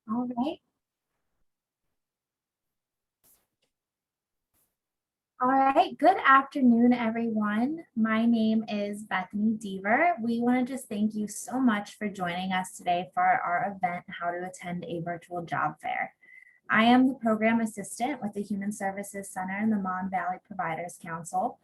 All right. All right. Good afternoon, everyone. My name is Bethany Deaver. We want to just thank you so much for joining us today for our event, How to Attend a Virtual Job Fair. I am the program assistant with the Human Services Center and the Mon Valley Providers Council.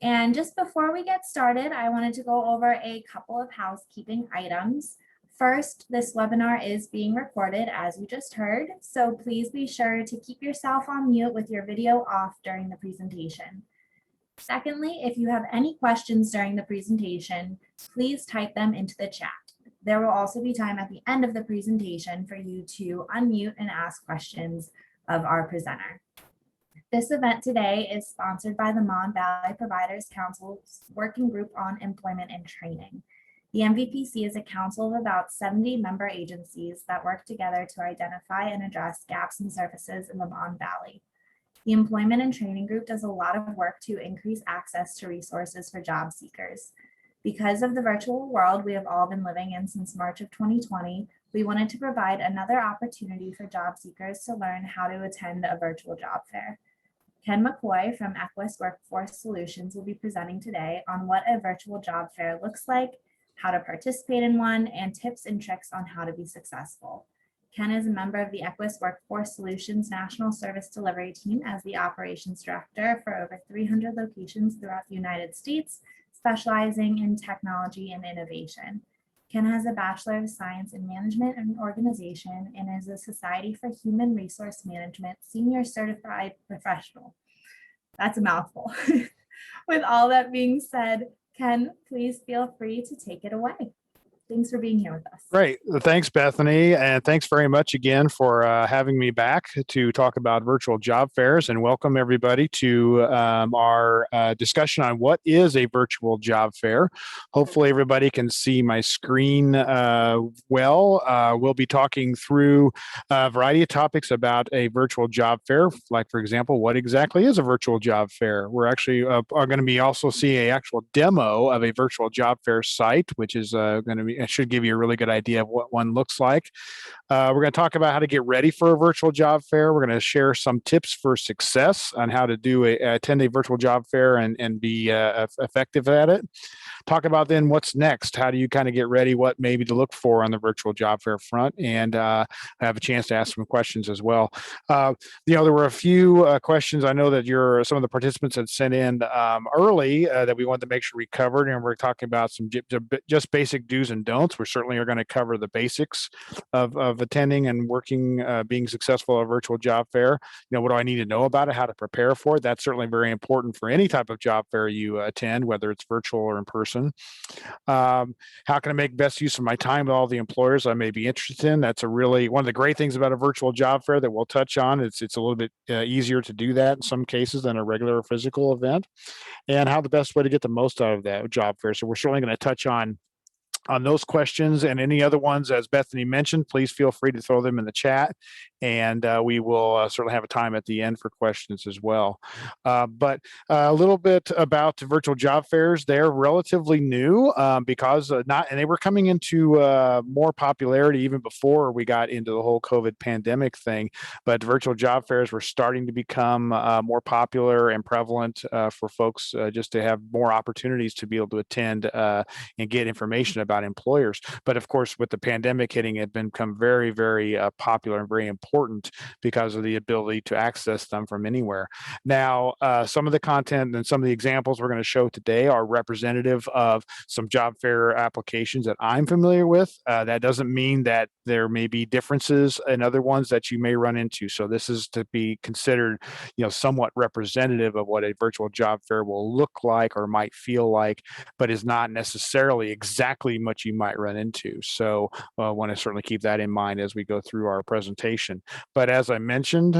And just before we get started, I wanted to go over a couple of housekeeping items. First, this webinar is being recorded, as you just heard, so please be sure to keep yourself on mute with your video off during the presentation. Secondly, if you have any questions during the presentation, please type them into the chat. There will also be time at the end of the presentation for you to unmute and ask questions of our presenter. This event today is sponsored by the Mon Valley Providers Council's Working Group on Employment and Training. The MVPC is a council of about 70 member agencies that work together to identify and address gaps in services in the Mon Valley. The Employment and Training Group does a lot of work to increase access to resources for job seekers. Because of the virtual world we have all been living in since March of 2020, we wanted to provide another opportunity for job seekers to learn how to attend a virtual job fair. Ken McCoy from Equus Workforce Solutions will be presenting today on what a virtual job fair looks like, how to participate in one, and tips and tricks on how to be successful. Ken is a member of the Equus Workforce Solutions National Service Delivery Team as the Operations Director for over 300 locations throughout the United States, specializing in technology and innovation. Ken has a Bachelor of Science in Management and Organization and is a Society for Human Resource Management Senior Certified Professional. That's a mouthful. With all that being said, Ken, please feel free to take it away. Thanks for being here with us. Great. Thanks, Bethany. And thanks very much again for having me back to talk about virtual job fairs, and welcome everybody to our discussion on what is a virtual job fair. Hopefully everybody can see my screen well. We'll be talking through a variety of topics about a virtual job fair, like, for example, what exactly is a virtual job fair? We're actually are going to be also see an actual demo of a virtual job fair site, which is going to be, it should give you a really good idea of what one looks like. We're going to talk about how to get ready for a virtual job fair. We're going to share some tips for success on how to attend a virtual job fair and be effective at it. Talk about then what's next. How do you kind of get ready? What maybe to look for on the virtual job fair front, and have a chance to ask some questions as well. There were a few questions I know that some of the participants had sent in early that we wanted to make sure we covered, and we're talking about some just basic do's and don'ts. We certainly are going to cover the basics of attending and working, being successful at a virtual job fair. What do I need to know about it? How to prepare for it? That's certainly very important for any type of job fair you attend, whether it's virtual or in person. How can I make best use of my time with all the employers I may be interested in? That's one of the great things about a virtual job fair that we'll touch on. It's a little bit easier to do that in some cases than a regular physical event, and how the best way to get the most out of that job fair. So we're certainly going to touch on those questions and any other ones. As Bethany mentioned, please feel free to throw them in the chat, and we will certainly have a time at the end for questions as well. But a little bit about virtual job fairs. They're relatively new because and they were coming into more popularity even before we got into the whole COVID pandemic thing. But virtual job fairs were starting to become more popular and prevalent for folks just to have more opportunities to be able to attend and get information about employers. But of course, with the pandemic hitting, it had become very, very popular and very important because of the ability to access them from anywhere. Now, some of the content and some of the examples we're going to show today are representative of some job fair applications that I'm familiar with. That doesn't mean that there may be differences in other ones that you may run into. So this is to be considered, somewhat representative of what a virtual job fair will look like or might feel like, but is not necessarily exactly what you might run into. So I want to certainly keep that in mind as we go through our presentation. But as I mentioned,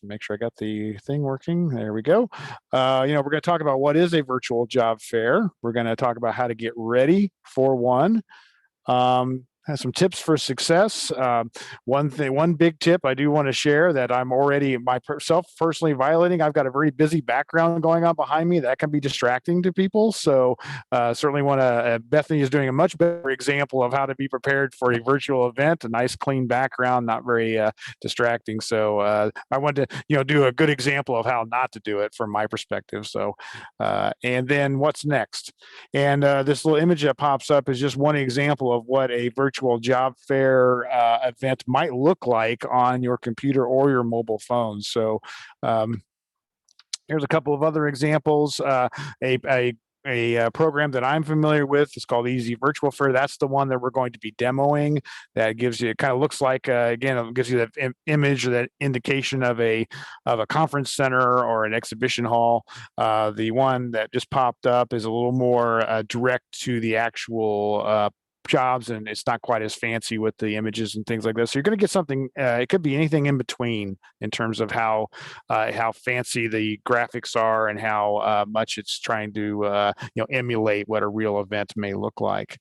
make sure I got the thing working. There we go. We're going to talk about what is a virtual job fair. We're going to talk about how to get ready for one. some tips for success. One big tip I do want to share that I'm already myself personally violating. I've got a very busy background going on behind me that can be distracting to people. So certainly want to. Bethany is doing a much better example of how to be prepared for a virtual event. A nice clean background, not very distracting. So I want to do a good example of how not to do it from my perspective. So and then what's next? And this little image that pops up is just one example of what a virtual job fair event might look like on your computer or your mobile phone. So um, here's a couple of other examples. A program that I'm familiar with is called Easy Virtual Fair. That's the one that we're going to be demoing. That gives you, it kind of looks like, again, it gives you that image, that indication of a conference center or an exhibition hall. The one that just popped up is a little more direct to the actual jobs, and it's not quite as fancy with the images and things like this. So you're going to get something. It could be anything in between in terms of how fancy the graphics are and how much it's trying to emulate what a real event may look like.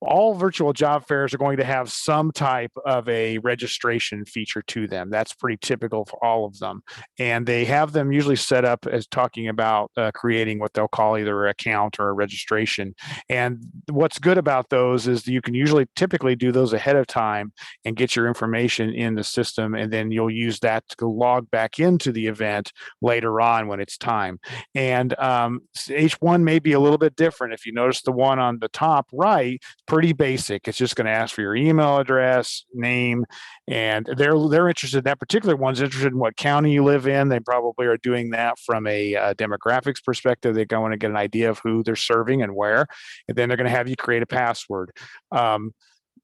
All virtual job fairs are going to have some type of a registration feature to them. That's pretty typical for all of them. And they have them usually set up as talking about creating what they'll call either an account or a registration. And what's good about those is you can typically do those ahead of time and get your information in the system. And then you'll use that to log back into the event later on when it's time. And H1 may be a little bit different. If you notice the one on the top right, pretty basic. It's just going to ask for your email address, name, and they're interested. That particular one's interested in what county you live in. They probably are doing that from a demographics perspective. They're going to get an idea of who they're serving and where, and then they're going to have you create a password.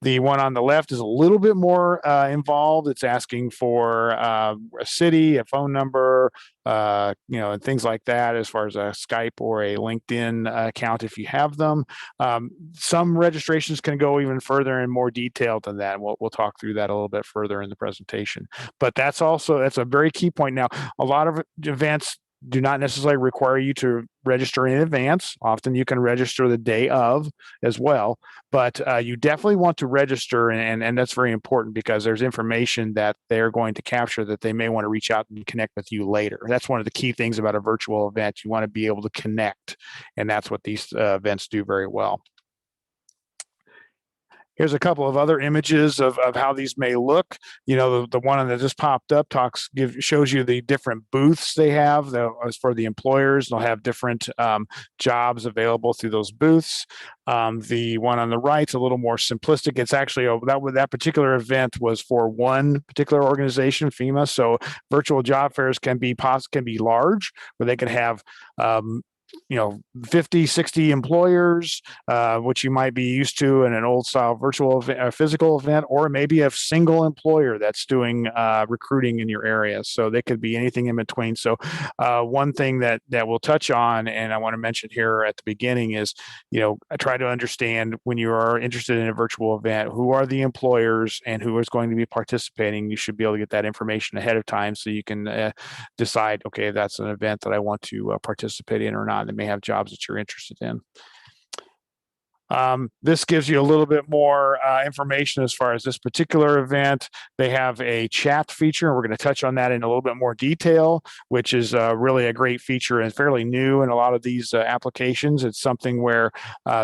The one on the left is a little bit more involved. It's asking for a city, a phone number, and things like that, as far as a Skype or a LinkedIn account if you have them. Some registrations can go even further and more detailed than that. We'll talk through that a little bit further in the presentation. But that's a very key point. Now, a lot of events do not necessarily require you to register in advance. Often you can register the day of as well, but you definitely want to register, and that's very important because there's information that they're going to capture that they may want to reach out and connect with you later. That's one of the key things about a virtual event. You want to be able to connect, and that's what these events do very well. Here's a couple of other images of how these may look. The one that just popped up shows you the different booths they have. As for the employers, they'll have different jobs available through those booths. The one on the right is a little more simplistic. It's actually that particular event was for one particular organization, FEMA. So virtual job fairs can be large, where they can have 50, 60 employers, which you might be used to in an old style virtual physical event, or maybe a single employer that's doing recruiting in your area. So they could be anything in between. So one thing that we'll touch on, and I want to mention here at the beginning, is, I try to understand when you are interested in a virtual event, who are the employers and who is going to be participating. You should be able to get that information ahead of time so you can decide, okay, that's an event that I want to participate in or not. They may have jobs that you're interested in. This gives you a little bit more information as far as this particular event. They have a chat feature, and we're going to touch on that in a little bit more detail, which is really a great feature and fairly new in a lot of these applications. It's something where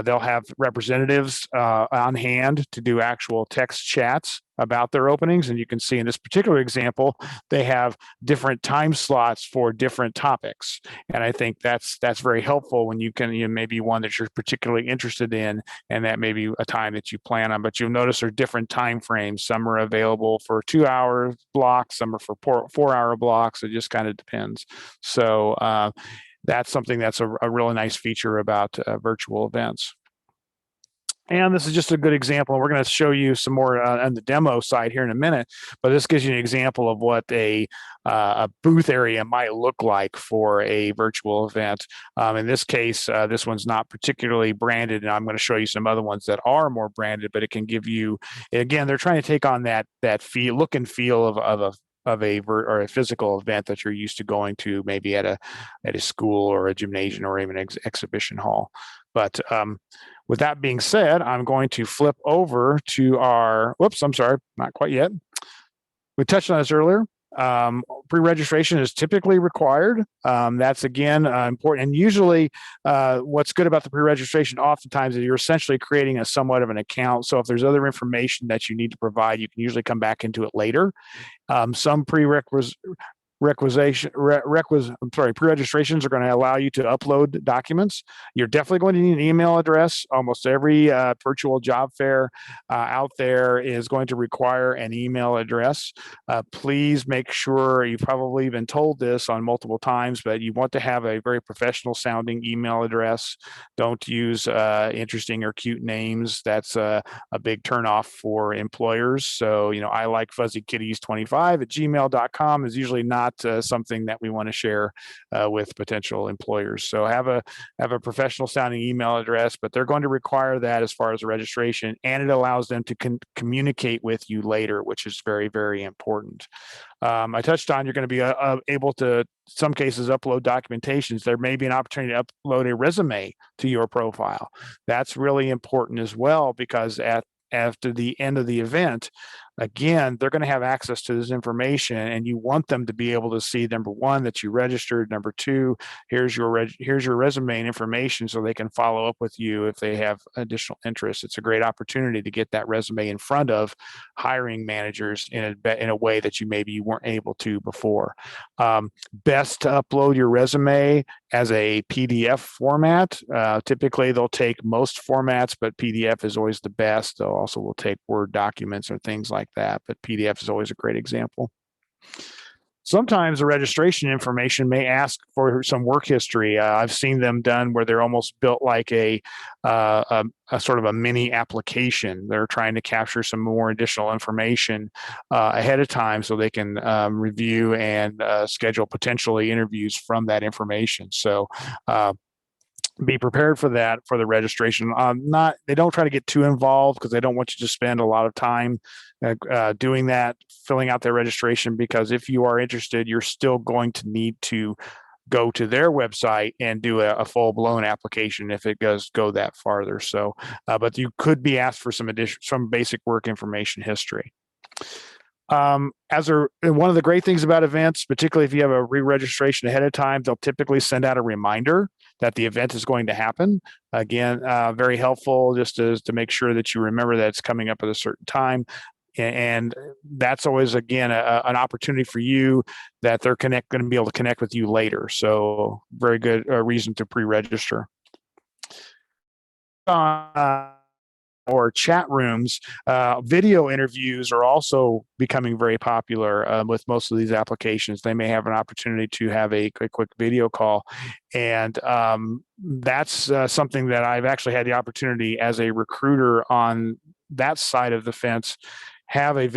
they'll have representatives on hand to do actual text chats about their openings. And you can see in this particular example, they have different time slots for different topics. And I think that's very helpful when you can, maybe one that you're particularly interested in, and that may be a time that you plan on. But you'll notice there are different time frames. Some are available for 2-hour blocks, some are for 4-hour blocks. It just kind of depends. So that's something that's a really nice feature about virtual events. And this is just a good example. We're going to show you some more on the demo side here in a minute, but this gives you an example of what a booth area might look like for a virtual event. In this case, this one's not particularly branded, and I'm going to show you some other ones that are more branded, but it can give you, again, they're trying to take on that look and feel of a physical event that you're used to going to, maybe at a school or a gymnasium or even an exhibition hall. But with that being said, I'm going to flip over to our, whoops, I'm sorry, not quite yet. We touched on this earlier. Pre-registration is typically required. That's again important. And usually what's good about the pre-registration oftentimes is you're essentially creating a somewhat of an account. So if there's other information that you need to provide, you can usually come back into it later. Some pre-registrations are going to allow you to upload documents. You're definitely going to need an email address. Almost every virtual job fair out there is going to require an email address. Please make sure, you've probably been told this on multiple times, but you want to have a very professional sounding email address. Don't use interesting or cute names. That's a big turnoff for employers. So, I like fuzzykitties25@gmail.com is usually not something that we want to share with potential employers. So have a professional sounding email address, but they're going to require that as far as the registration, and it allows them to communicate with you later, which is very, very important. I touched on you're going to be able to, some cases, upload documentations. There may be an opportunity to upload a resume to your profile. That's really important as well, because after the end of the event, again, they're going to have access to this information, and you want them to be able to see, number one, that you registered, number two, here's your resume and information, so they can follow up with you if they have additional interest. It's a great opportunity to get that resume in front of hiring managers in a way that you maybe weren't able to before. Best to upload your resume as a PDF format. Typically, they'll take most formats, but PDF is always the best. They'll also will take Word documents or things like that, but PDF is always a great example. Sometimes the registration information may ask for some work history. I've seen them done where they're almost built like a sort of a mini application. They're trying to capture some more additional information ahead of time so they can review and schedule potentially interviews from that information. So be prepared for that for the registration. They don't try to get too involved because they don't want you to spend a lot of time doing that, filling out their registration, because if you are interested, you're still going to need to go to their website and do a full-blown application if it does go that farther. So, but you could be asked for some basic work information history. One of the great things about events, particularly if you have a re-registration ahead of time, they'll typically send out a reminder that the event is going to happen. Again, very helpful just to make sure that you remember that it's coming up at a certain time. And that's always, again, an opportunity for you that they're going to be able to connect with you later. So very good reason to pre-register. Or chat rooms, video interviews are also becoming very popular with most of these applications. They may have an opportunity to have a quick video call. And that's something that I've actually had the opportunity as a recruiter on that side of the fence have a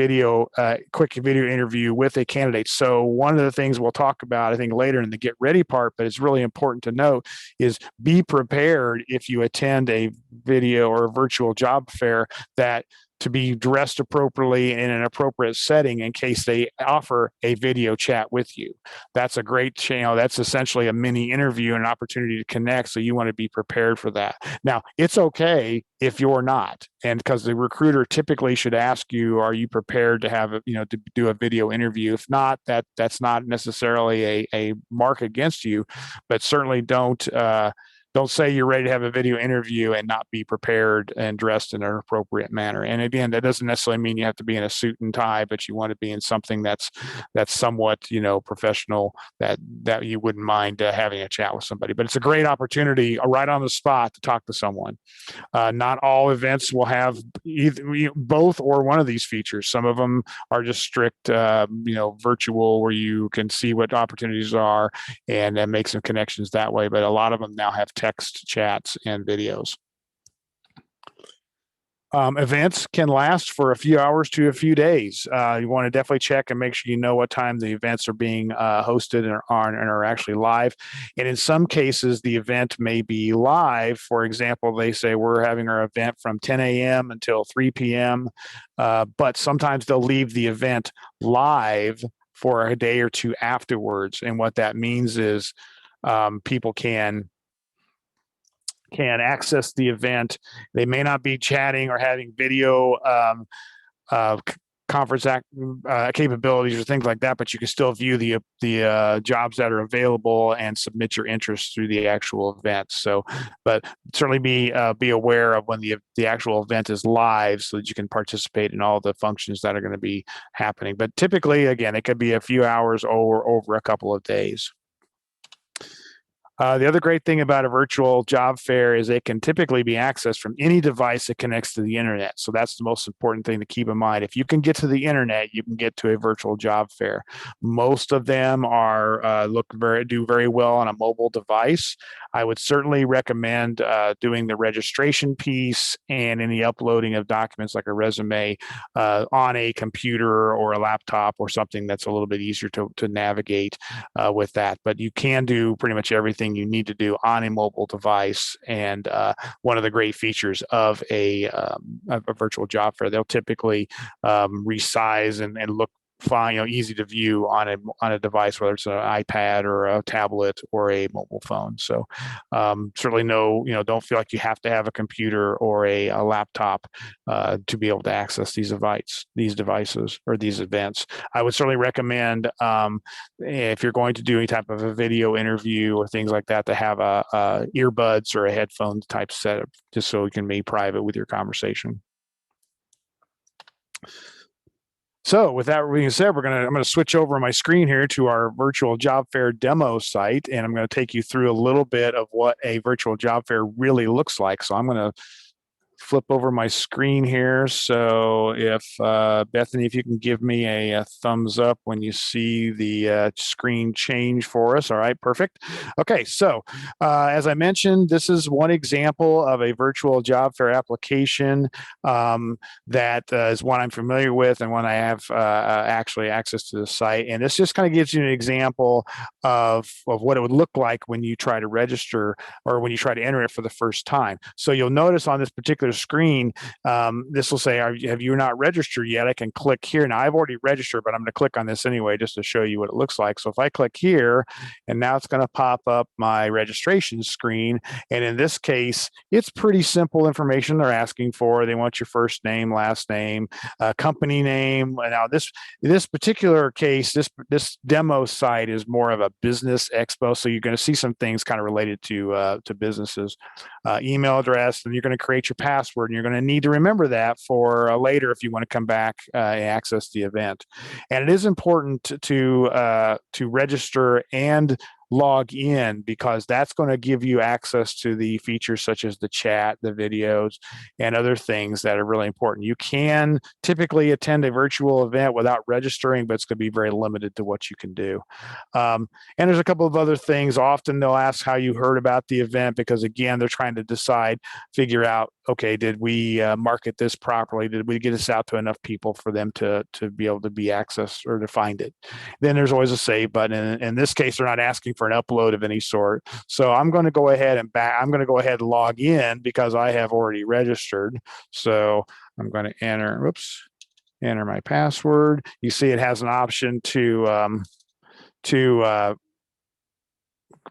quick video interview with a candidate. So one of the things we'll talk about, I think, later in the get ready part, but it's really important to note, is be prepared if you attend a video or a virtual job fair that to be dressed appropriately in an appropriate setting in case they offer a video chat with you. That's a great channel. That's essentially a mini interview and an opportunity to connect. So you want to be prepared for that. Now, it's okay if you're not, and because the recruiter typically should ask you, are you prepared to have to do a video interview? If not, that's not necessarily a mark against you, but certainly don't say you're ready to have a video interview and not be prepared and dressed in an appropriate manner. And again, that doesn't necessarily mean you have to be in a suit and tie, but you want to be in something that's somewhat professional, that you wouldn't mind having a chat with somebody. But it's a great opportunity right on the spot to talk to someone. Not all events will have both or one of these features. Some of them are just strict virtual, where you can see what opportunities are and make some connections that way. But a lot of them now have text chats and videos. Events can last for a few hours to a few days. You want to definitely check and make sure you know what time the events are being hosted and are actually live. And in some cases, the event may be live. For example, they say we're having our event from 10 a.m. until 3 p.m. But sometimes they'll leave the event live for a day or two afterwards. And what that means is people can can access the event. They may not be chatting or having video uh, conference capabilities or things like that, but you can still view the jobs that are available and submit your interest through the actual event. So, but certainly be aware of when the actual event is live, so that you can participate in all the functions that are going to be happening. But typically, again, it could be a few hours or over a couple of days. The other great thing about a virtual job fair is it can typically be accessed from any device that connects to the internet. So that's the most important thing to keep in mind. If you can get to the internet, you can get to a virtual job fair. Most of them are do very well on a mobile device. I would certainly recommend doing the registration piece and any uploading of documents like a resume on a computer or a laptop or something that's a little bit easier to navigate with that. But you can do pretty much everything you need to do on a mobile device. And one of the great features of a virtual job fair, they'll typically resize and look fine, easy to view on a device, whether it's an iPad or a tablet or a mobile phone. So certainly don't feel like you have to have a computer or a laptop to be able to access these devices or these events. I would certainly recommend if you're going to do any type of a video interview or things like that, to have a earbuds or a headphones type setup, just so you can be private with your conversation. So with that being said, I'm going to switch over my screen here to our virtual job fair demo site, and I'm going to take you through a little bit of what a virtual job fair really looks like. So I'm going to flip over my screen here. So if Bethany, if you can give me a thumbs up when you see the screen change for us. All right, perfect. Okay, so as I mentioned, this is one example of a virtual job fair application that is one I'm familiar with and one I have actually access to the site. And this just kind of gives you an example of what it would look like when you try to register or when you try to enter it for the first time. So you'll notice on this particular screen, this will say, have you not registered yet? I can click here. Now I've already registered, but I'm going to click on this anyway, just to show you what it looks like. So if I click here, and now it's going to pop up my registration screen. And in this case, it's pretty simple information they're asking for. They want your first name, last name, company name. Now this particular case, this demo site is more of a business expo. So you're going to see some things kind of related to businesses, email address, and you're going to create your password, and you're going to need to remember that for later if you want to come back and access the event. And it is important to register and log in, because that's going to give you access to the features such as the chat, the videos, and other things that are really important. You can typically attend a virtual event without registering, but it's going to be very limited to what you can do. And there's a couple of other things. Often they'll ask how you heard about the event, because again, they're trying to figure out, okay, did we market this properly? Did we get this out to enough people for them to be able to be accessed or to find it? Then there's always a save button. In this case, they're not asking for an upload of any sort. So I'm going to go ahead and log in because I have already registered. So I'm going to enter my password. You see it has an option to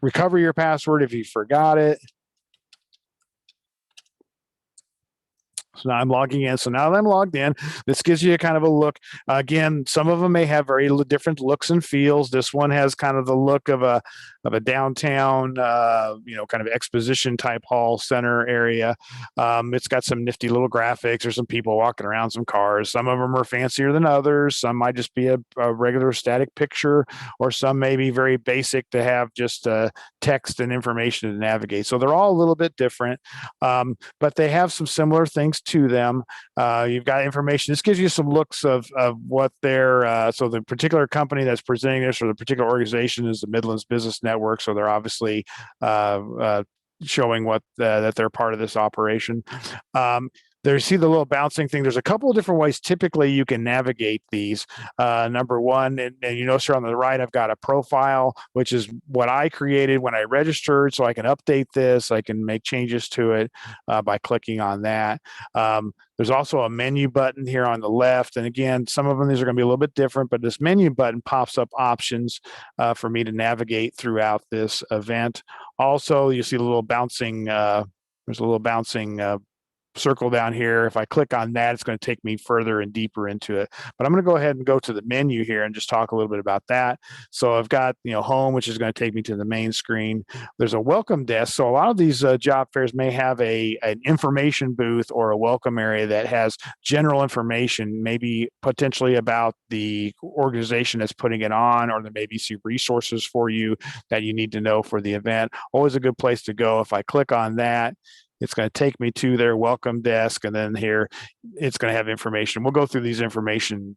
recover your password if you forgot it. So now I'm logging in. So now that I'm logged in, this gives you a kind of a look. Again, some of them may have very different looks and feels. This one has kind of the look of a downtown, kind of exposition type hall center area. It's got some nifty little graphics. There's some people walking around, some cars. Some of them are fancier than others. Some might just be a regular static picture, or some may be very basic to have just text and information to navigate. So they're all a little bit different, but they have some similar things to them. You've got information. This gives you some looks of what they're, so the particular company that's presenting this, or the particular organization, is the Midlands Business Network. So they're obviously showing that they're part of this operation. There, you see the little bouncing thing. There's a couple of different ways typically you can navigate these. Number one, and you notice here on the right, I've got a profile, which is what I created when I registered, so I can update this. I can make changes to it by clicking on that. There's also a menu button here on the left. And again, some of them, these are going to be a little bit different, but this menu button pops up options for me to navigate throughout this event. Also, you see the little bouncing there's a little bouncing circle down here. If I click on that, it's going to take me further and deeper into it. But I'm going to go ahead and go to the menu here and just talk a little bit about that. So I've got, home, which is going to take me to the main screen. There's a welcome desk. So a lot of these job fairs may have an information booth or a welcome area that has general information, maybe potentially about the organization that's putting it on, or there may be some resources for you that you need to know for the event. Always a good place to go. If I click on that, it's going to take me to their welcome desk, and then here it's going to have information. We'll go through these information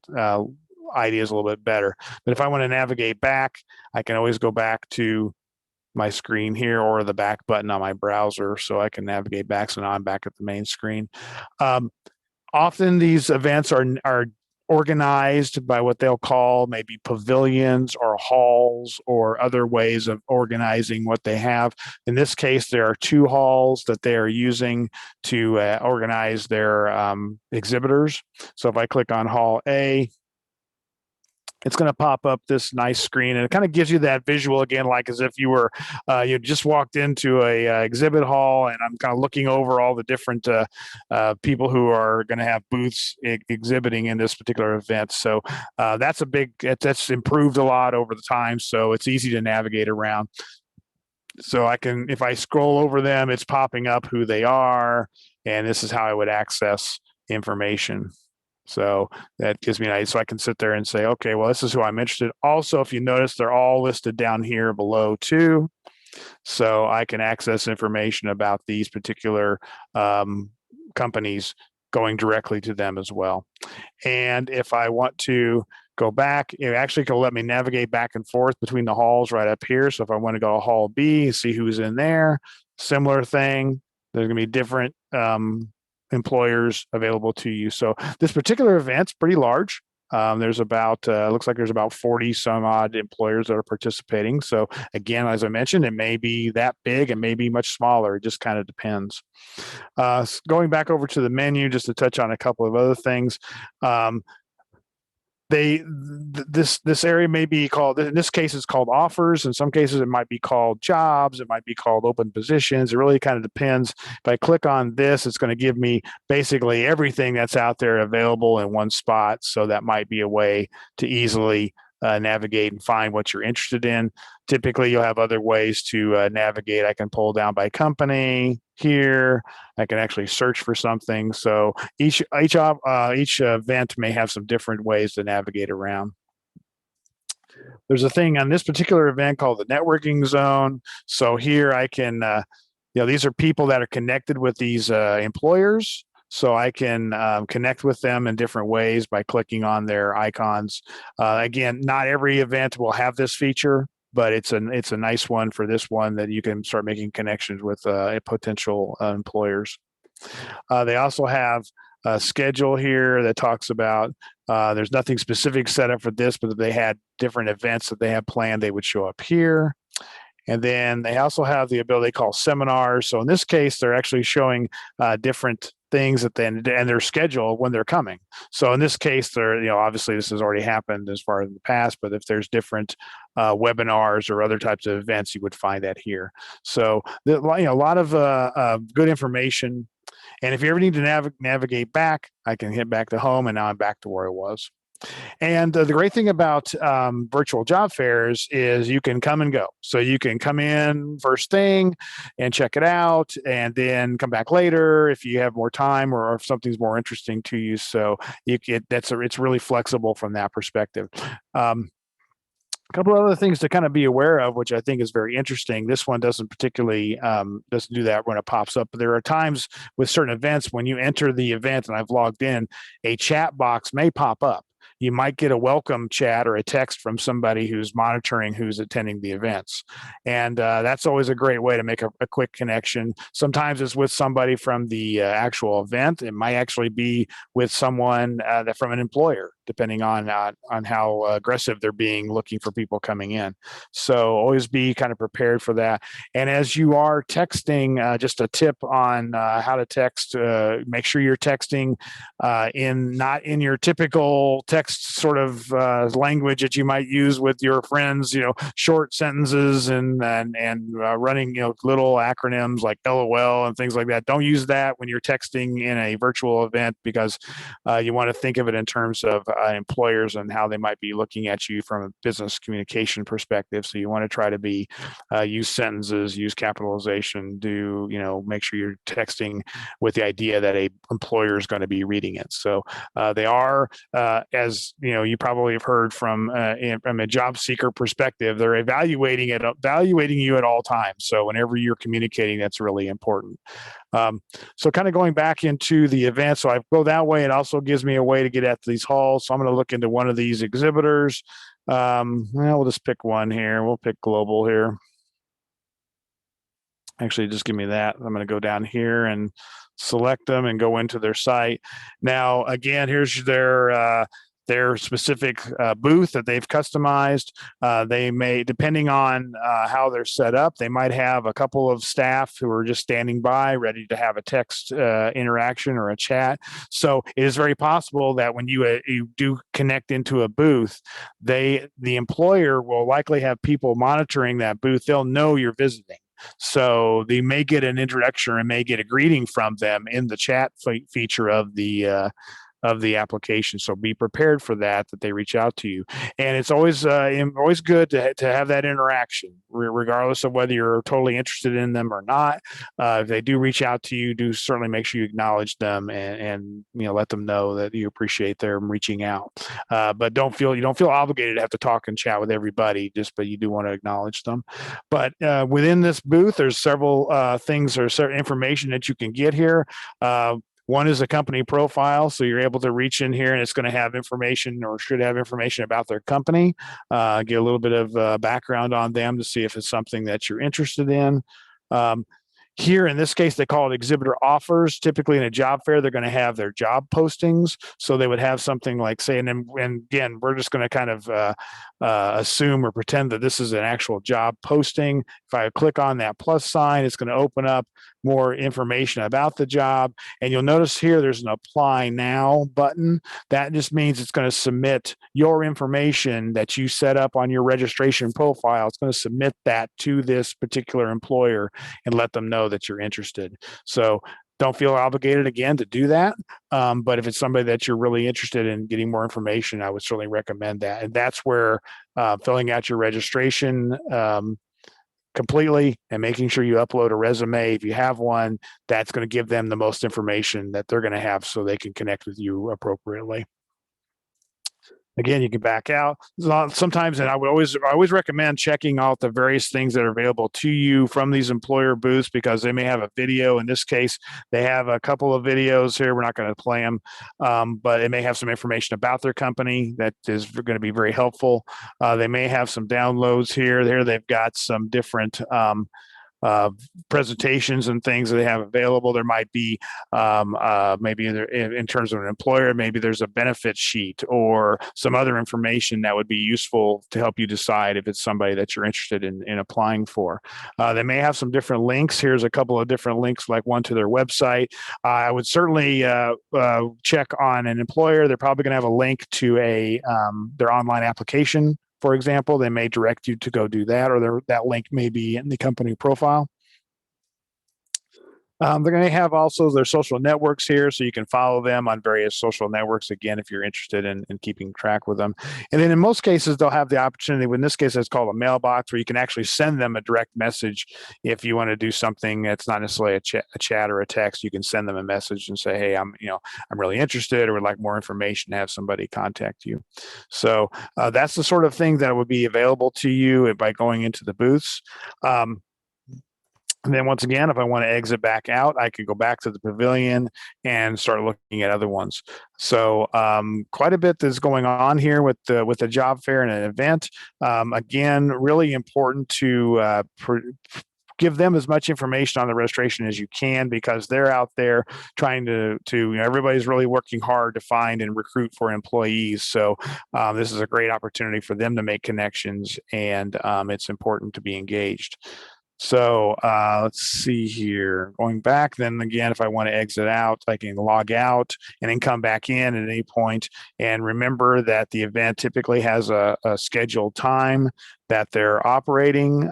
ideas a little bit better. But if I want to navigate back, I can always go back to my screen here or the back button on my browser, so I can navigate back. So now I'm back at the main screen. Often these events are organized by what they'll call maybe pavilions or halls or other ways of organizing what they have. In this case, there are 2 halls that they are using to organize their exhibitors. So if I click on Hall A, it's going to pop up this nice screen, and it kind of gives you that visual again, like as if you were you just walked into a exhibit hall, and I'm kind of looking over all the different people who are going to have booths exhibiting in this particular event. So that's improved a lot over the time, so it's easy to navigate around. So I can, if I scroll over them, it's popping up who they are, and this is how I would access information. So that gives me an idea. So I can sit there and say, okay, well, this is who I'm interested in. Also, if you notice, they're all listed down here below too. So I can access information about these particular companies going directly to them as well. And if I want to go back, it actually can let me navigate back and forth between the halls right up here. So if I want to go to Hall B, see who's in there, similar thing. There's going to be different employers available to you. So this particular event's pretty large. There's about, looks like there's about 40 some odd employers that are participating. So again, as I mentioned, it may be that big, it may be much smaller. It just kind of depends. Going back over to the menu, just to touch on a couple of other things. This area may be called, in this case it's called offers. In some cases it might be called jobs, it might be called open positions. It really kind of depends. If I click on this, it's going to give me basically everything that's out there available in one spot. So that might be a way to easily navigate and find what you're interested in. Typically, you'll have other ways to navigate. I can pull down by company here. I can actually search for something. So each event may have some different ways to navigate around. There's a thing on this particular event called the networking zone. So here I can, these are people that are connected with these employers. So I can connect with them in different ways by clicking on their icons. Again, not every event will have this feature, but it's a nice one for this one, that you can start making connections with potential employers. They also have a schedule here that talks about, there's nothing specific set up for this, but if they had different events that they have planned, they would show up here. And then they also have the ability they call seminars. So in this case, they're actually showing different things that and their schedule when they're coming. So in this case, they're, obviously this has already happened as far as in the past, but if there's different webinars or other types of events, you would find that here. So a lot of good information. And if you ever need to navigate back, I can hit back to home, and now I'm back to where I was. And the great thing about virtual job fairs is you can come and go. So you can come in first thing and check it out, and then come back later if you have more time, or if something's more interesting to you. So it's really flexible from that perspective. A couple of other things to kind of be aware of, which I think is very interesting. This one doesn't particularly doesn't do that when it pops up, but there are times with certain events when you enter the event, and I've logged in, a chat box may pop up. You might get a welcome chat or a text from somebody who's monitoring who's attending the events. And that's always a great way to make a quick connection. Sometimes it's with somebody from the actual event. It might actually be with someone from an employer, depending on how aggressive they're being looking for people coming in. So always be kind of prepared for that. And as you are texting, just a tip on how to text, make sure you're texting not in your typical text text sort of language that you might use with your friends, short sentences and running, little acronyms like LOL and things like that. Don't use that when you're texting in a virtual event, because you want to think of it in terms of employers and how they might be looking at you from a business communication perspective. So you want to try to be use sentences, use capitalization, make sure you're texting with the idea that a employer is going to be reading it. So they are, as you probably have heard from a job seeker perspective, they're evaluating you at all times. So whenever you're communicating, that's really important. So kind of going back into the event, so I go that way. It also gives me a way to get at these halls. So I'm going to look into one of these exhibitors. We'll just pick one here. We'll pick global here. Actually, just give me that. I'm going to go down here and select them and go into their site. Now, again, here's their specific booth that they've customized. They may, depending on how they're set up, they might have a couple of staff who are just standing by, ready to have a text interaction or a chat. So it is very possible that when you do connect into a booth, the employer will likely have people monitoring that booth. They'll know you're visiting. So they may get an introduction and may get a greeting from them in the chat feature of the application. So be prepared for that they reach out to you. And it's always good to have that interaction, regardless of whether you're totally interested in them or not. If they do reach out to you, do certainly make sure you acknowledge them and let them know that you appreciate them reaching out. But you don't feel obligated to have to talk and chat with everybody, but you do want to acknowledge them. But within this booth, there's several things or certain information that you can get here. One is a company profile. So you're able to reach in here and it's going to have information, or should have information, about their company, get a little bit of background on them to see if it's something that you're interested in. Here, in this case, they call it Exhibitor Offers. Typically in a job fair, they're going to have their job postings. So they would have something like, say, and again, we're just going to kind of assume or pretend that this is an actual job posting. If I click on that plus sign, it's going to open up more information about the job. And you'll notice here there's an Apply Now button. That just means it's going to submit your information that you set up on your registration profile. It's going to submit that to this particular employer and let them know that you're interested. So don't feel obligated, again, to do that. But if it's somebody that you're really interested in getting more information, I would certainly recommend that. And that's where filling out your registration completely and making sure you upload a resume, if you have one, that's going to give them the most information that they're going to have so they can connect with you appropriately. Again, you can back out sometimes, and I always recommend checking out the various things that are available to you from these employer booths, because they may have a video. In this case, they have a couple of videos here. We're not going to play them, but it may have some information about their company that is going to be very helpful. They may have some downloads here. There, they've got some different presentations and things that they have available. There might be maybe in terms of an employer, maybe there's a benefit sheet or some other information that would be useful to help you decide if it's somebody that you're interested in applying for. They may have some different links. Here's a couple of different links, like one to their website. I would certainly check on an employer. They're probably going to have a link to their online application. For example, they may direct you to go do that, or that link may be in the company profile. They're going to have also their social networks here, so you can follow them on various social networks, again, if you're interested in keeping track with them. And then in most cases, they'll have the opportunity, in this case, it's called a mailbox, where you can actually send them a direct message. If you want to do something that's not necessarily a chat or a text, you can send them a message and say, hey, I'm really interested, or would like more information, to have somebody contact you. So that's the sort of thing that would be available to you by going into the booths. And then once again, if I want to exit back out, I could go back to the pavilion and start looking at other ones. So quite a bit is going on here with the job fair and an event. Again, really important to give them as much information on the registration as you can, because they're out there trying to everybody's really working hard to find and recruit for employees. So this is a great opportunity for them to make connections, and it's important to be engaged. So let's see here. Going back, then again, if I want to exit out, I can log out and then come back in at any point. And remember that the event typically has a scheduled time that they're operating.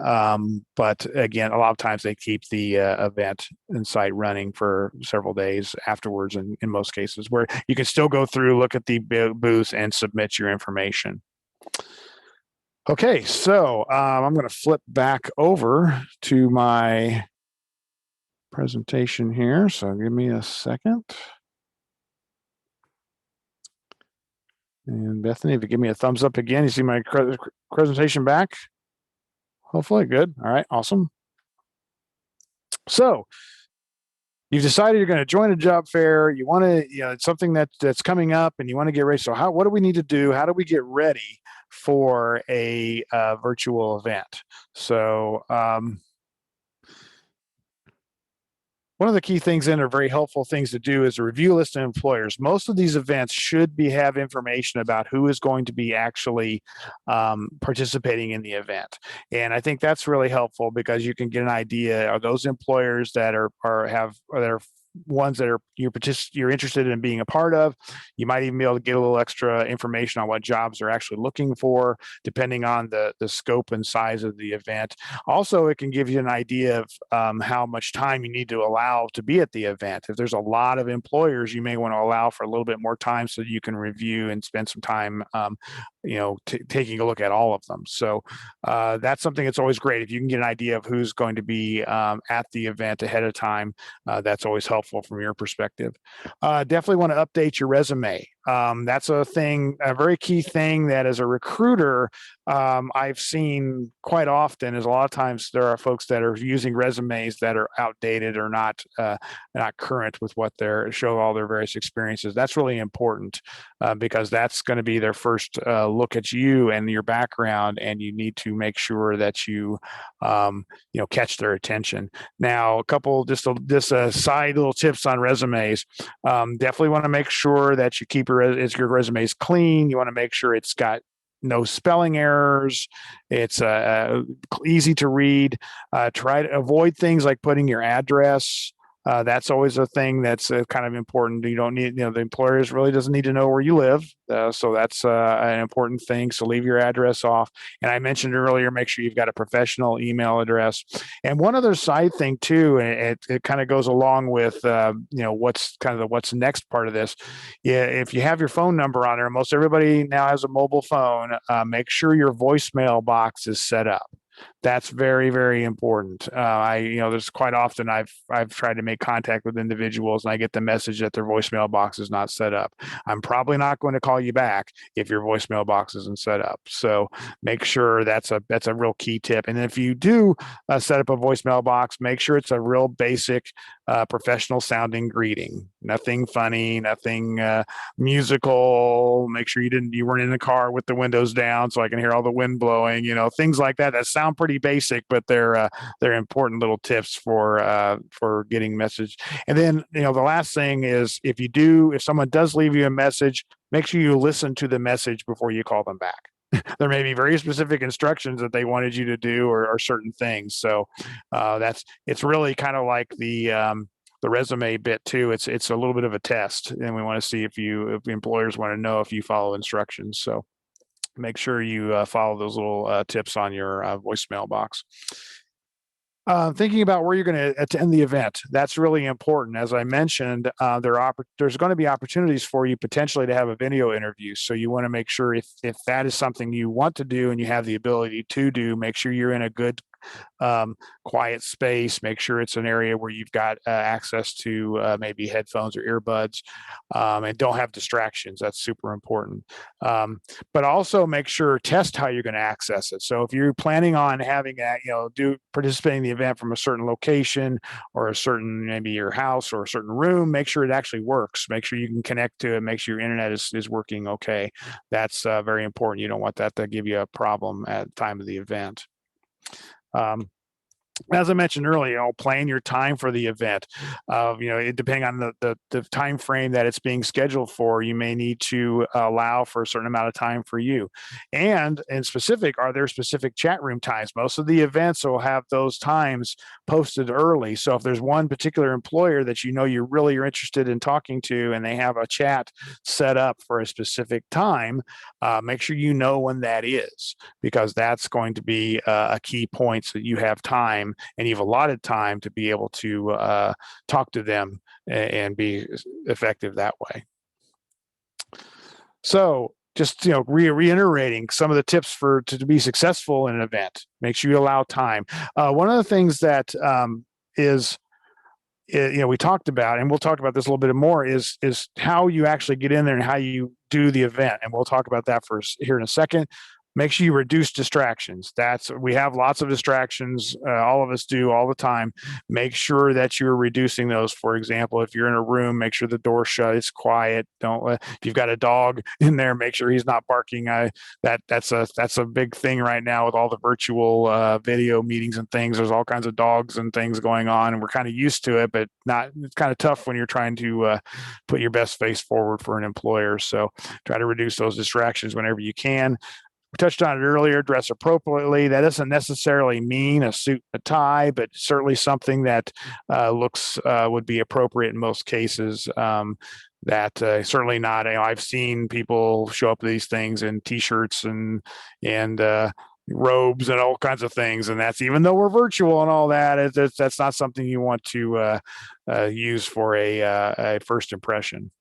But again, a lot of times they keep the event in site running for several days afterwards, in most cases, where you can still go through, look at the booth, and submit your information. Okay, so I'm going to flip back over to my presentation here. So give me a second. And Bethany, if you give me a thumbs up again, you see my presentation back? Hopefully, good. All right, awesome. So you've decided you're going to join a job fair. You want to, it's something that's coming up, and you want to get ready. So what do we need to do? How do we get ready for a virtual event? So one of the key things and are very helpful things to do is a review list of employers. Most of these events should have information about who is going to be actually participating in the event. And I think that's really helpful because you can get an idea, are those employers that are ones that you're interested in being a part of. You might even be able to get a little extra information on what jobs they're actually looking for, depending on the scope and size of the event. Also, it can give you an idea of how much time you need to allow to be at the event. If there's a lot of employers, you may want to allow for a little bit more time so you can review and spend some time taking a look at all of them. So that's something that's always great. If you can get an idea of who's going to be at the event ahead of time, that's always helpful from your perspective. Definitely want to update your resume. That's a very key thing that as a recruiter, I've seen quite often is a lot of times there are folks that are using resumes that are outdated or not current with what show all their various experiences. That's really important because that's going to be their first look at you and your background, and you need to make sure that you catch their attention. Now, a couple just side little tips on resumes. Definitely want to make sure that you keep your resumes clean. You want to make sure it's got no spelling errors. It's easy to read. Try to avoid things like putting your address. That's always a thing that's kind of important. You don't need, the employers really doesn't need to know where you live. So that's an important thing. So leave your address off. And I mentioned earlier, make sure you've got a professional email address. And one other side thing too, and it kind of goes along with, what's kind of what's next part of this. Yeah, if you have your phone number on there, most everybody now has a mobile phone. Make sure your voicemail box is set up. That's very, very important. There's quite often I've tried to make contact with individuals and I get the message that their voicemail box is not set up. I'm probably not going to call you back if your voicemail box isn't set up. So make sure that's a real key tip. And if you do set up a voicemail box, make sure it's a real basic, professional sounding greeting. Nothing funny, nothing musical. Make sure you weren't in the car with the windows down so I can hear all the wind blowing. Things like that sound pretty basic, but they're important little tips for getting message. And then the last thing is if someone does leave you a message, make sure you listen to the message before you call them back. There may be very specific instructions that they wanted you to do or certain things. So it's really kind of like the resume bit too. It's a little bit of a test, and we want to see if employers want to know if you follow instructions. So make sure you follow those little tips on your voicemail box. Thinking about where you're going to attend the event, that's really important. As I mentioned, there's going to be opportunities for you potentially to have a video interview. So you want to make sure if that is something you want to do and you have the ability to do, make sure you're in a good quiet space. Make sure it's an area where you've got access to maybe headphones or earbuds, and don't have distractions. That's super important. But also make sure test how you're going to access it. So if you're planning on having participating in the event from a certain location or a certain maybe your house or a certain room, make sure it actually works. Make sure you can connect to it. Make sure your internet is working okay. That's very important. You don't want that to give you a problem at the time of the event. as I mentioned earlier, plan your time for the event. Depending on the time frame that it's being scheduled for, you may need to allow for a certain amount of time for you. And in specific, are there specific chat room times? Most of the events will have those times posted early. So if there's one particular employer that you know you really are interested in talking to, and they have a chat set up for a specific time, make sure you know when that is, because that's going to be a key point, so you have time and you've allotted time to be able to talk to them and be effective that way. So just reiterating some of the tips to be successful in an event. Make sure you allow time. One of the things that is we talked about, and we'll talk about this a little bit more, is how you actually get in there and how you do the event, and we'll talk about that here in a second. Make sure you reduce distractions. We have lots of distractions. All of us do all the time. Make sure that you're reducing those. For example, if you're in a room, make sure the door's shut. It's quiet. If you've got a dog in there, make sure he's not barking. That's a big thing right now with all the virtual video meetings and things. There's all kinds of dogs and things going on, and we're kind of used to it, but it's kind of tough when you're trying to put your best face forward for an employer. So try to reduce those distractions whenever you can. We touched on it earlier, dress appropriately. That doesn't necessarily mean a suit and a tie, but certainly something that would be appropriate in most cases. Certainly not. I've seen people show up to these things in t-shirts and robes and all kinds of things, and that's, even though we're virtual and all that, that's not something you want to use for a first impression.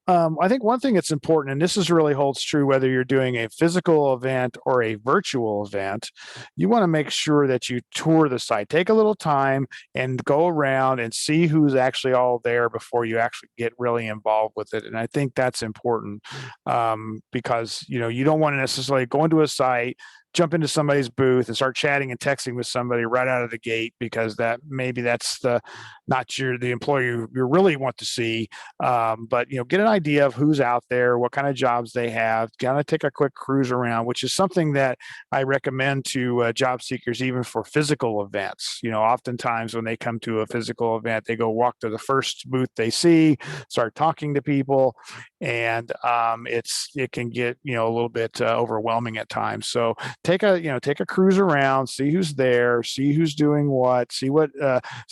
I think one thing that's important, and this really holds true whether you're doing a physical event or a virtual event, you want to make sure that you tour the site. Take a little time and go around and see who's actually all there before you actually get really involved with it. And I think that's important, because you don't want to necessarily go into a site, jump into somebody's booth and start chatting and texting with somebody right out of the gate, because that's not the employer you really want to see. But get an idea of who's out there, what kind of jobs they have, kind of take a quick cruise around, which is something that I recommend to job seekers, even for physical events. Oftentimes when they come to a physical event, they go walk to the first booth they see, start talking to people, and it can get a little bit overwhelming at times. So take a cruise around, see who's there, see who's doing what, see what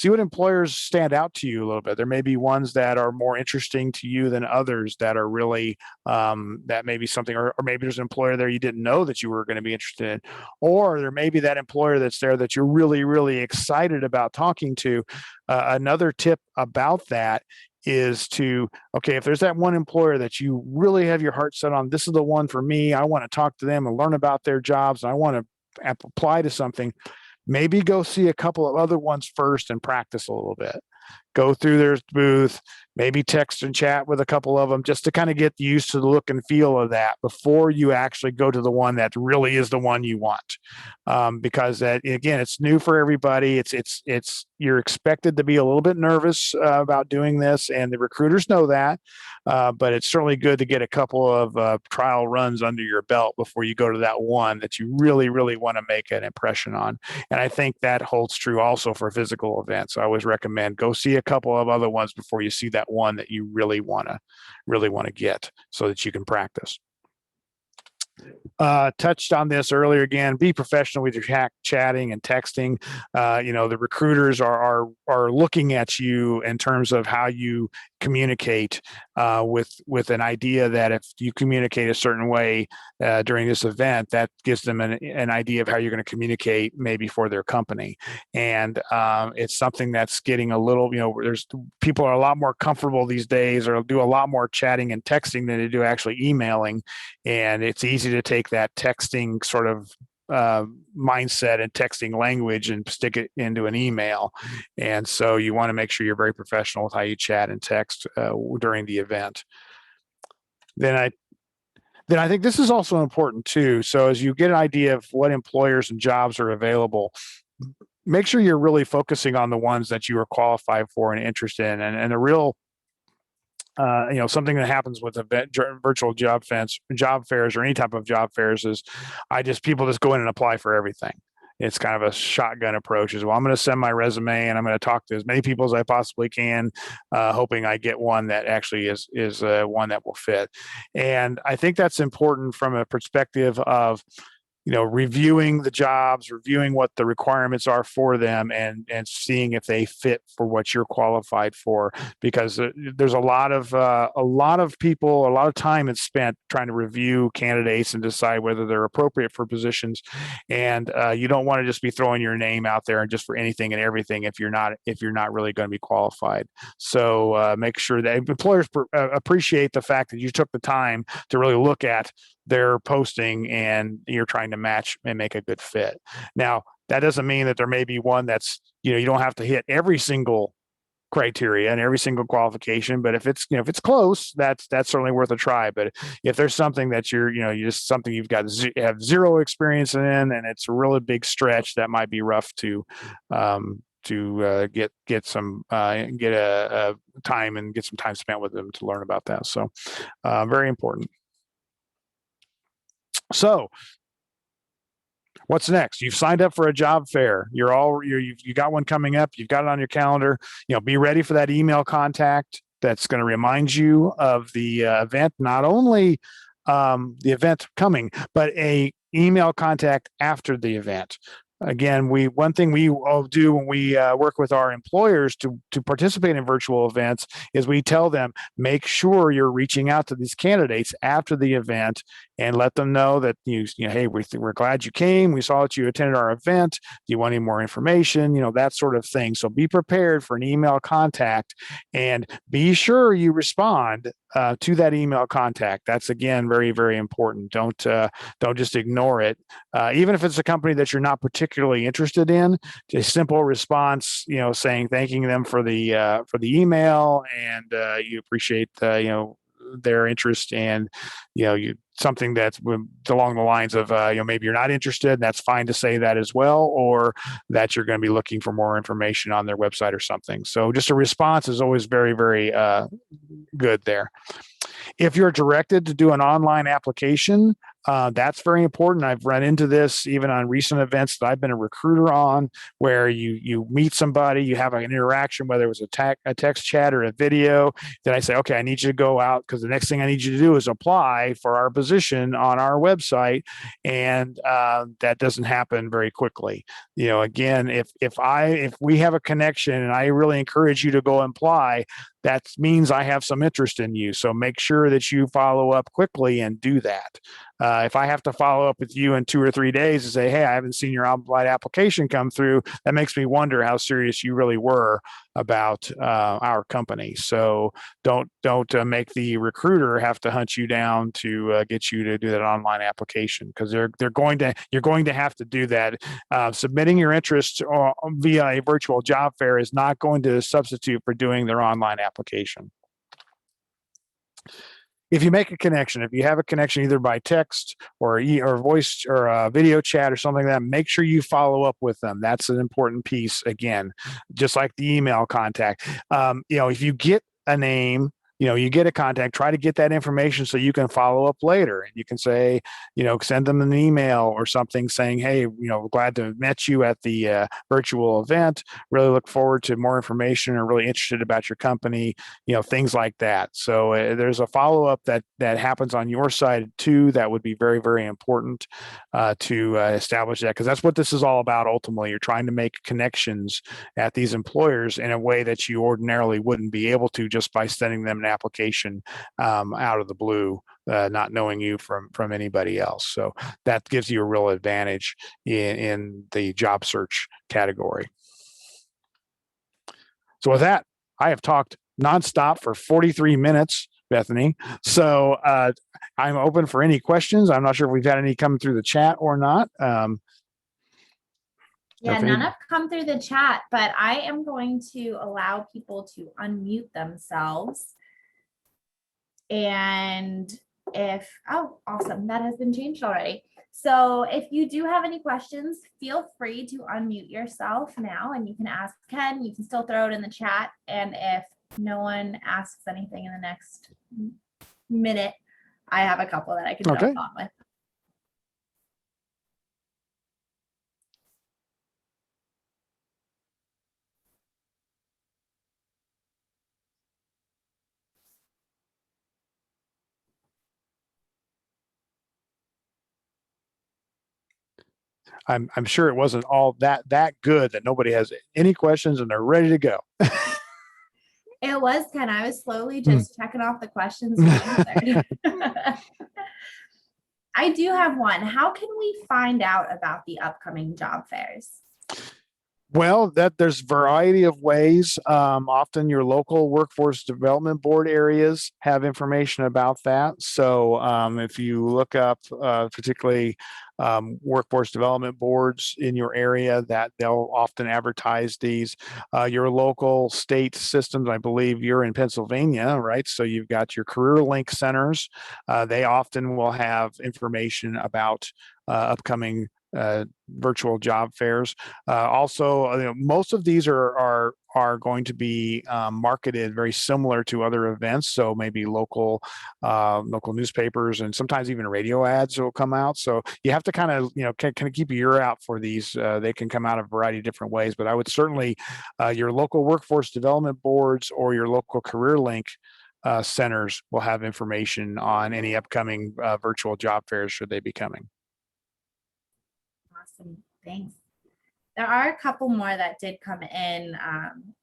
employers stand out to you a little bit. There may be ones that are more interesting to you than others that are really that may be something, or maybe there's an employer there you didn't know that you were going to be interested in, or there may be that employer that's there that you're really, really excited about talking to. Another tip about that is if there's that one employer that you really have your heart set on, this is the one for me, I want to talk to them and learn about their jobs, and I want to apply to something, maybe go see a couple of other ones first and practice a little bit. Go through their booth, maybe text and chat with a couple of them, just to kind of get used to the look and feel of that before you actually go to the one that really is the one you want. Because that, again, it's new for everybody. You're expected to be a little bit nervous about doing this, and the recruiters know that. But it's certainly good to get a couple of trial runs under your belt before you go to that one that you really, really want to make an impression on. And I think that holds true also for physical events. I always recommend go see a couple of other ones before you see that one that you really want to get, so that you can practice. Touched on this earlier again, be professional with your chatting and texting. The recruiters are looking at you in terms of how you communicate, with an idea that if you communicate a certain way during this event, that gives them an idea of how you're going to communicate maybe for their company. And it's something that's getting a little, there's people are a lot more comfortable these days, or do a lot more chatting and texting than they do actually emailing. And it's easy to take that texting sort of mindset and texting language and stick it into an email. And so you want to make sure you're very professional with how you chat and text during the event. Then I think this is also important too. So as you get an idea of what employers and jobs are available, make sure you're really focusing on the ones that you are qualified for and interested in. And the real something that happens with virtual job fairs or any type of job fairs is people just go in and apply for everything. it's kind of a shotgun approach as well. I'm going to send my resume and I'm going to talk to as many people as I possibly can, hoping I get one that actually is one that will fit. And I think that's important from a perspective of, reviewing the jobs, reviewing what the requirements are for them, and seeing if they fit for what you're qualified for. Because there's a lot of people, a lot of time is spent trying to review candidates and decide whether they're appropriate for positions. And you don't want to just be throwing your name out there and just for anything and everything if you're not really going to be qualified. So make sure that employers appreciate the fact that you took the time to really look at their posting and you're trying to match and make a good fit. Now, that doesn't mean that there may be one that's, you don't have to hit every single criteria and every single qualification, but if it's close, that's certainly worth a try. But if there's something that you're just something you've got have zero experience in and it's a really big stretch, that might be rough to get some get a time and get some time spent with them to learn about that. So very important. So what's next? You've signed up for a job fair. You got one coming up. You've got it on your calendar. Be ready for that email contact that's going to remind you of the event, not only the event coming, but a email contact after the event. Again, one thing we all do when we work with our employers to participate in virtual events is we tell them, make sure you're reaching out to these candidates after the event and let them know that hey, we're glad you came. We saw that you attended our event. Do you want any more information? That sort of thing. So be prepared for an email contact and be sure you respond to that email contact. That's again very, very important. Don't just ignore it. Even if it's a company that you're not particularly interested in, a simple response, saying thanking them for the email and you appreciate their interest and something that's along the lines of maybe you're not interested, and that's fine to say that as well, or that you're going to be looking for more information on their website or something. So just a response is always very, very good there. If you're directed to do an online application, that's very important. I've run into this even on recent events that I've been a recruiter on, where you meet somebody, you have an interaction, whether it was a text chat or a video. Then I say, okay, I need you to go out because the next thing I need you to do is apply for our position on our website, and that doesn't happen very quickly. Again, if we have a connection and I really encourage you to go apply, that means I have some interest in you. So make sure that you follow up quickly and do that. If I have to follow up with you in 2 or 3 days and say, hey, I haven't seen your applied application come through, that makes me wonder how serious you really were about our company. So don't make the recruiter have to hunt you down to get you to do that online application, because you're going to have to do that. Submitting your interest via a virtual job fair is not going to substitute for doing their online application. If you make a connection, if you have a connection either by text or voice or video chat or something like that, make sure you follow up with them. That's an important piece. Again, just like the email contact. If you get a name, you get a contact, try to get that information so you can follow up later. And you can say, send them an email or something saying, hey, glad to have met you at the virtual event. Really look forward to more information or really interested about your company, things like that. So there's a follow-up that happens on your side too. That would be very, very important to establish that, because that's what this is all about. Ultimately, you're trying to make connections at these employers in a way that you ordinarily wouldn't be able to just by sending them an application out of the blue, not knowing you from anybody else. So that gives you a real advantage in the job search category. So with that, I have talked nonstop for 43 minutes, Bethany. So I'm open for any questions. I'm not sure if we've had any coming through the chat or not. Yeah, none have come through the chat, but I am going to allow people to unmute themselves. And awesome, that has been changed already. So if you do have any questions, feel free to unmute yourself now, and you can ask Ken. You can still throw it in the chat. And if no one asks anything in the next minute, I have a couple that I can jump on with. I'm sure it wasn't all that good that nobody has any questions and they're ready to go. It was kind of, I was slowly Hmm. just checking off the questions we answered. I do have one. How can we find out about the upcoming job fairs? Well, that there's variety of ways. Often your local workforce development board areas have information about that. So if you look up particularly workforce development boards in your area, that they'll often advertise these. Your local state systems, I believe you're in Pennsylvania, right? So you've got your career link centers. They often will have information about upcoming virtual job fairs. Also, most of these are going to be marketed very similar to other events. So maybe local newspapers and sometimes even radio ads will come out. So you have to kind of kind of keep your ear out for these. They can come out a variety of different ways, but I would certainly your local workforce development boards or your local career link centers will have information on any upcoming virtual job fairs should they be coming. Awesome. Thanks. There are a couple more that did come in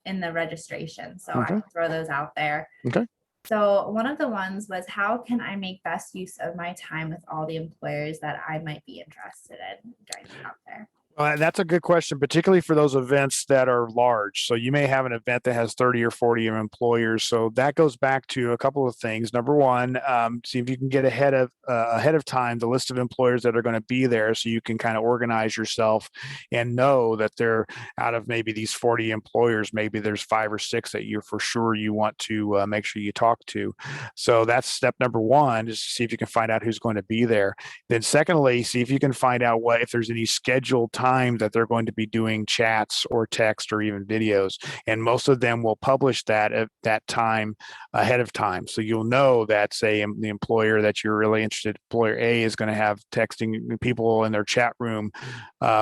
the registration, so I Okay. can throw those out there. Okay. So one of the ones was, how can I make best use of my time with all the employers that I might be interested in during the job fair? That's a good question, particularly for those events that are large. So you may have an event that has 30 or 40 employers. So that goes back to a couple of things. Number one, see if you can get ahead of time the list of employers that are going to be there, so you can kind of organize yourself and know that they're out of maybe these 40 employers, maybe there's 5 or 6 that you're for sure you want to make sure you talk to. So that's step number one, is to see if you can find out who's going to be there. Then secondly, see if you can find out if there's any scheduled time that they're going to be doing chats or text or even videos. And most of them will publish that at that time ahead of time. So you'll know that, say, the employer that you're really interested, employer A, is going to have texting people in their chat room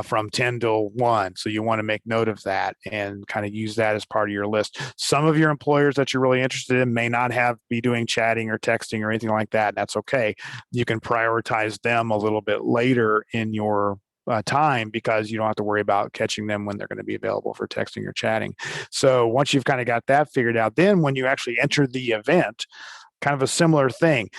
from 10 to 1. So you want to make note of that and kind of use that as part of your list. Some of your employers that you're really interested in may not be doing chatting or texting or anything like that. That's okay. You can prioritize them a little bit later in your time, because you don't have to worry about catching them when they're going to be available for texting or chatting. So once you've kind of got that figured out, then when you actually enter the event, kind of a similar thing.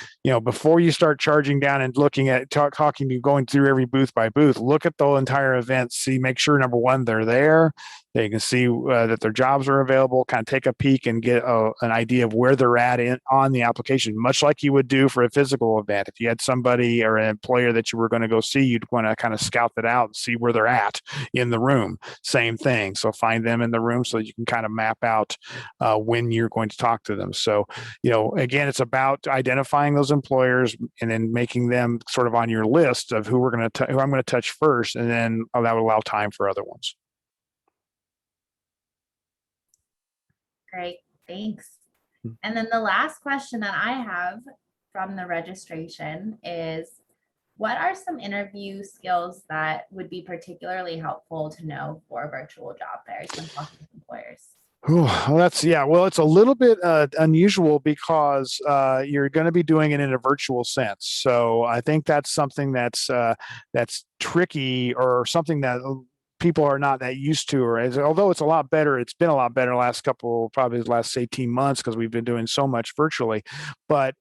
Before you start charging down and looking at talking to going through every booth by booth, look at the entire event, make sure, number one, they're there. They can see that their jobs are available, kind of take a peek and get an idea of where they're at on the application, much like you would do for a physical event. If you had somebody or an employer that you were going to go see, you'd want to kind of scout that out and see where they're at in the room. Same thing. So find them in the room so that you can kind of map out when you're going to talk to them. So, again, it's about identifying those employers and then making them sort of on your list of who I'm going to touch first, and then that would allow time for other ones. Great, thanks. And then the last question that I have from the registration is, what are some interview skills that would be particularly helpful to know for virtual job fairs when talking to employers? Well, it's a little bit unusual because you're going to be doing it in a virtual sense. So I think that's something that's tricky, or something that people are not that used to, although it's a lot better. It's been a lot better probably the last 18 months, because we've been doing so much virtually. But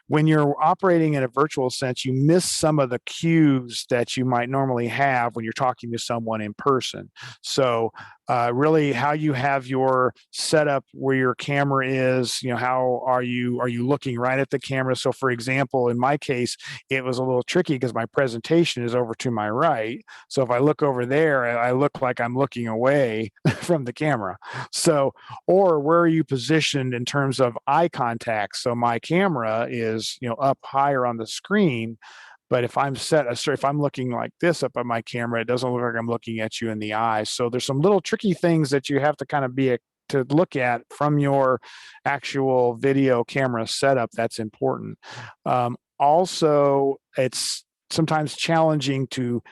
when you're operating in a virtual sense, you miss some of the cues that you might normally have when you're talking to someone in person. So really, how you have your setup, where your camera is, how are you looking right at the camera? So for example, in my case, it was a little tricky because my presentation is over to my right. So if I look over there, I look like I'm looking away from the camera. So, or where are you positioned in terms of eye contact? So my camera is, up higher on the screen. But if I'm looking like this up at my camera, it doesn't look like I'm looking at you in the eyes. So there's some little tricky things that you have to kind of to look at from your actual video camera setup. That's important. Also, it's sometimes challenging to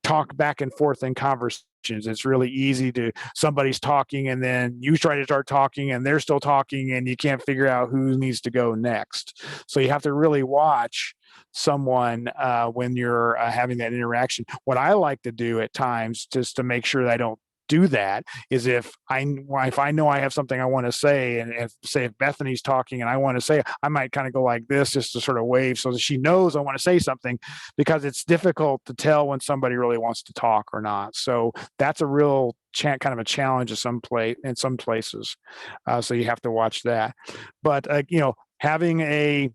talk back and forth in conversations. It's really easy somebody's talking and then you try to start talking and they're still talking and you can't figure out who needs to go next. So you have to really watch someone when you're having that interaction. What I like to do at times, just to make sure that I don't do that, is if I know I have something I want to say, and if Bethany's talking and I want to say, I might kind of go like this just to sort of wave so that she knows I want to say something, because it's difficult to tell when somebody really wants to talk or not. So that's a real kind of a challenge in some places. So you have to watch that. But having a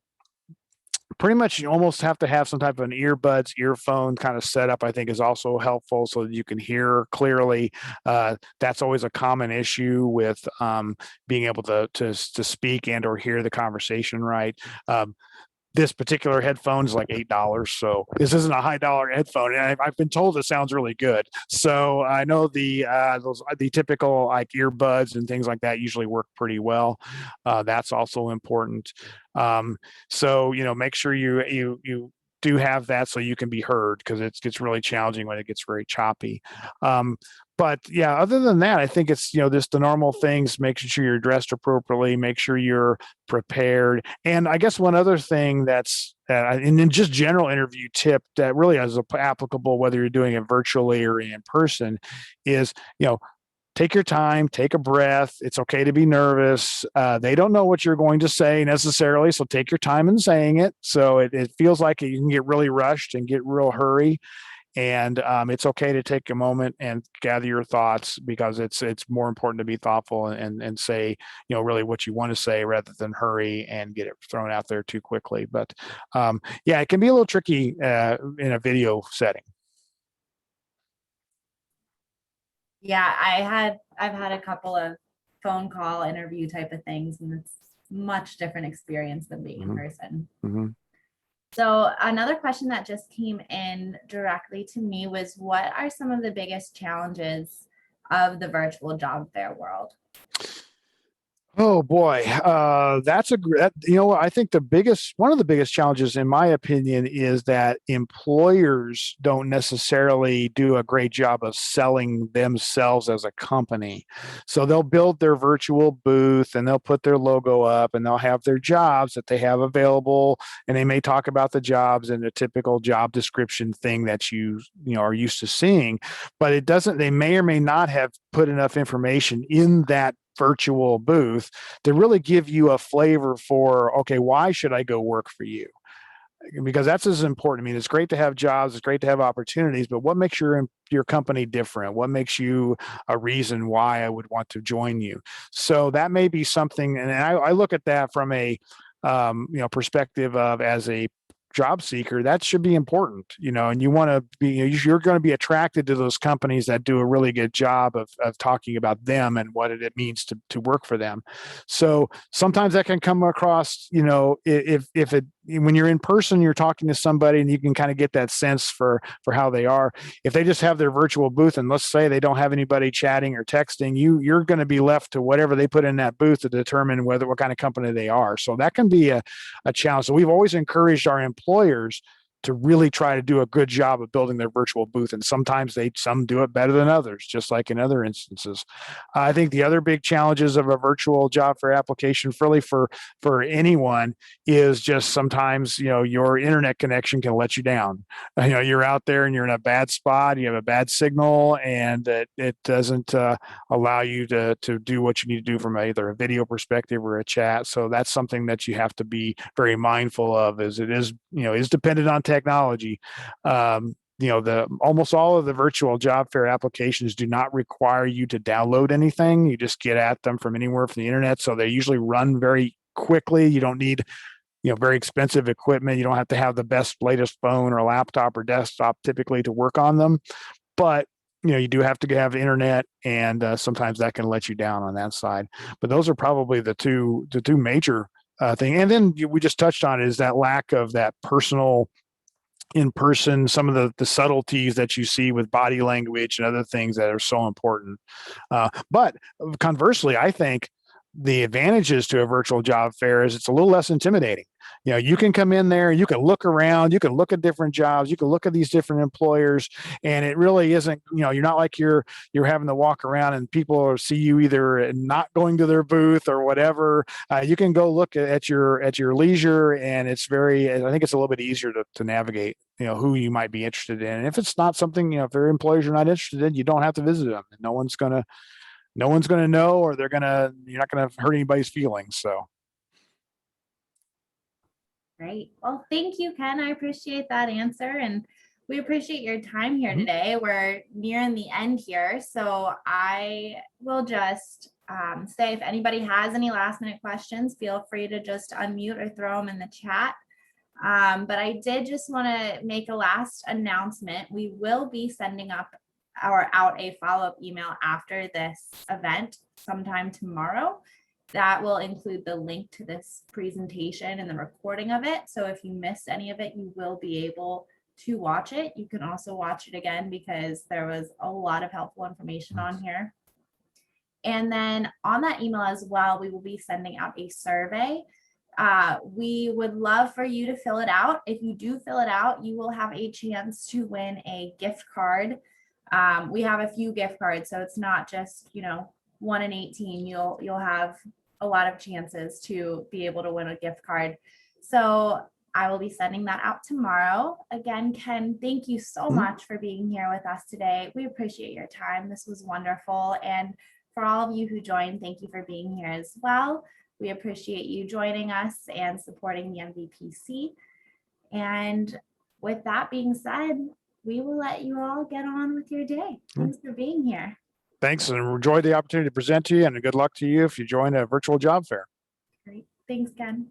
pretty much, you almost have to have some type of an earphone kind of setup, I think, is also helpful so that you can hear clearly. That's always a common issue with being able to speak and or hear the conversation right. This particular headphone is like $8. So this isn't a high dollar headphone. And I've been told it sounds really good. So I know the typical like earbuds and things like that usually work pretty well. That's also important. So, make sure you do have that so you can be heard, because it gets really challenging when it gets very choppy. But yeah, other than that, I think it's, just the normal things, making sure you're dressed appropriately, make sure you're prepared. And I guess one other thing and then just general interview tip that really is applicable, whether you're doing it virtually or in person, is, take your time, take a breath. It's okay to be nervous. They don't know what you're going to say necessarily, so take your time in saying it. So it feels like you can get really rushed and get real hurry. And it's okay to take a moment and gather your thoughts, because it's more important to be thoughtful and say, really what you want to say, rather than hurry and get it thrown out there too quickly. But yeah, it can be a little tricky in a video setting. Yeah, I've had a couple of phone call interview type of things, and it's much different experience than being in person. Mm-hmm. So another question that just came in directly to me was, what are some of the biggest challenges of the virtual job fair world? Oh boy, I think one of the biggest challenges, in my opinion, is that employers don't necessarily do a great job of selling themselves as a company. So they'll build their virtual booth and they'll put their logo up and they'll have their jobs that they have available, and they may talk about the jobs in a typical job description thing that you are used to seeing, but it doesn't. They may or may not have put enough information in that virtual booth to really give you a flavor for, okay, why should I go work for you? Because that's as important. I mean, it's great to have jobs, it's great to have opportunities, but what makes your company different? What makes you a reason why I would want to join you? So that may be something, and I look at that from a perspective of, as a job seeker, that should be important, and you want to be, you're going to be attracted to those companies that do a really good job of talking about them and what it means to work for them. So sometimes that can come across, if when you're in person, you're talking to somebody and you can kind of get that sense for how they are. If they just have their virtual booth and let's say they don't have anybody chatting or texting, you're going to be left to whatever they put in that booth to determine what kind of company they are. So that can be a challenge. So we've always encouraged our employers to really try to do a good job of building their virtual booth. And sometimes some do it better than others, just like in other instances. I think the other big challenges of a virtual job fair application, really for anyone, is just sometimes, your internet connection can let you down. You're out there and you're in a bad spot, you have a bad signal, and it doesn't allow you to do what you need to do from either a video perspective or a chat. So that's something that you have to be very mindful of, as it is dependent on technology. Almost all of the virtual job fair applications do not require you to download anything. You just get at them from anywhere from the internet. So they usually run very quickly. You don't need very expensive equipment. You don't have to have the best latest phone or laptop or desktop typically to work on them. But you do have to have internet, and sometimes that can let you down on that side. But those are probably the two major thing. And then we just touched on is that lack of that personal in person, some of the subtleties that you see with body language and other things that are so important. But conversely, I think the advantages to a virtual job fair is it's a little less intimidating. You can come in there, you can look around, you can look at different jobs, you can look at these different employers, and it really isn't, you're not like you're having to walk around and people see you either not going to their booth or whatever. You can go look at your leisure, and I think it's a little bit easier to navigate, who you might be interested in. And if it's not something, if there are employers you're not interested in, you don't have to visit them. No one's going to know, or you're not going to hurt anybody's feelings. So. Great. Well, thank you, Ken. I appreciate that answer. And we appreciate your time here today. We're nearing the end here. So I will just say, if anybody has any last minute questions, feel free to just unmute or throw them in the chat. But I did just want to make a last announcement. We will be sending out a follow-up email after this event sometime tomorrow. That will include the link to this presentation and the recording of it. So if you missed any of it, you will be able to watch it. You can also watch it again because there was a lot of helpful information on here. And then on that email as well, we will be sending out a survey. We would love for you to fill it out. If you do fill it out, you will have a chance to win a gift card. We have a few gift cards, so it's not just, 1 in 18. You'll have a lot of chances to be able to win a gift card. So I will be sending that out tomorrow. Again, Ken, thank you so much for being here with us today. We appreciate your time. This was wonderful. And for all of you who joined, thank you for being here as well. We appreciate you joining us and supporting the MVPC. And with that being said, we will let you all get on with your day. Thanks for being here. Thanks, and enjoy the opportunity to present to you, and good luck to you if you join a virtual job fair. Great. Thanks, Ken.